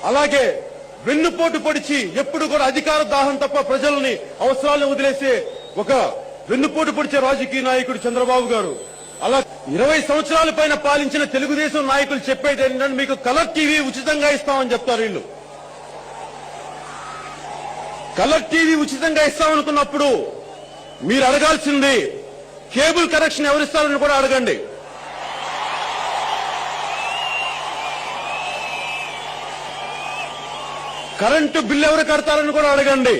అలాగే వెన్నుపోటు పొడిచి ఎప్పుడు కూడా అధికార దాహం తప్ప ప్రజల్ని అవసరాలను వదిలేసే ఒక వెన్నుపోటు పొడిచే రాజకీయ నాయకుడు చంద్రబాబు గారు. అలా 20 సంవత్సరాల పైన పాలించిన తెలుగుదేశం నాయకులు చెప్పేది ఏంటంటే మీకు కలర్ టీవీ ఉచితంగా ఇస్తామని చెప్తారు. వీళ్ళు కలర్ టీవీ ఉచితంగా ఇస్తామనుకున్నప్పుడు మీరు అడగాల్సింది కేబుల్ కనెక్షన్ ఎవరిస్తారని కూడా అడగండి. కరెంటు బిల్లు ఎవరు కడతారని కూడా అడగండి.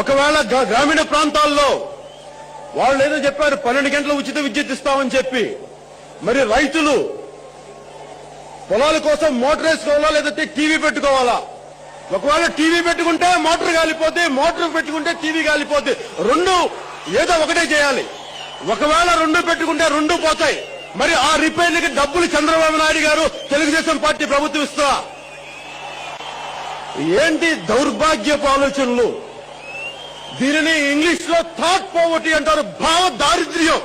ఒకవేళ గ్రామీణ ప్రాంతాల్లో వాళ్ళు ఏదో చెప్పారు 12 గంటల ఉచిత విద్యుత్ ఇస్తామని చెప్పి, మరి రైతులు పొలాల కోసం మోటార్ వేసుకోవాలా లేదంటే టీవీ పెట్టుకోవాలా? ఒకవేళ టీవీ పెట్టుకుంటే మోటార్ కాలిపోతే, మోటార్ పెట్టుకుంటే టీవీ కాలిపోతే, రెండు ఏదో ఒకటే చేయాలి. ఒకవేళ రెండు పెట్టుకుంటే రెండు పోతాయి. మరి ఆ రిపేర్లకి డబ్బులు చంద్రబాబు నాయుడు గారు తెలుగుదేశం పార్టీ ప్రభుత్వం ఇస్తా? ఏంటి దౌర్భాగ్యపు ఆలోచనలు? దీనిని ఇంగ్లీష్ లో థాట్ పోవర్టీ అంటారు. భావ దారిద్ర్యం.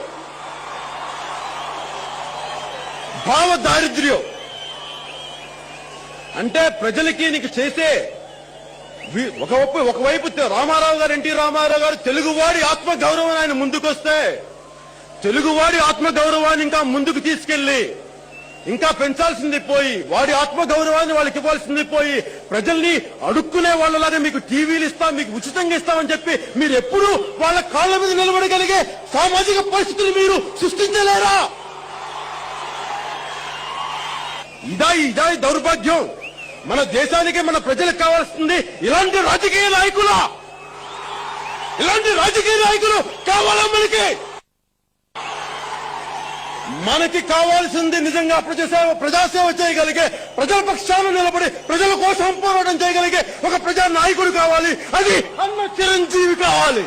భావ దారిద్ర్యం అంటే ప్రజలకి నీకు చేసే ఒకవైపు రామారావు గారు, ఎన్టీ రామారావు గారు తెలుగువాడి ఆత్మ గౌరవం ఆయన ముందుకొస్తే, తెలుగువాడి ఆత్మ గౌరవాన్ని ఇంకా ముందుకు తీసుకెళ్లి ఇంకా పెంచాల్సింది పోయి, వాడి ఆత్మ గౌరవాన్ని వాళ్ళకి ఇవ్వాల్సింది పోయి, ప్రజల్ని అడుక్కునే వాళ్ళలాగా మీకు టీవీలు ఇస్తాం, మీకు ఉచితంగా ఇస్తామని చెప్పి మీరు ఎప్పుడు వాళ్ళ కాళ్ల మీద నిలబడగలిగే సామాజిక పరిస్థితులు మీరు సృష్టించలేరా? ఇదా దౌర్భాగ్యం. మన దేశానికి మన ప్రజలకు కావాల్సింది ఇలాంటి రాజకీయ నాయకులు. ఇలాంటి రాజకీయ నాయకులు కావాలా? మనకి కావాల్సింది నిజంగా ప్రజాసేవ చేయగలిగే, ప్రజల పక్షాన నిలబడి ప్రజల కోసం పోరాటం చేయగలిగే ఒక ప్రజా నాయకుడు కావాలి. అది అన్న చిరంజీవి కావాలి.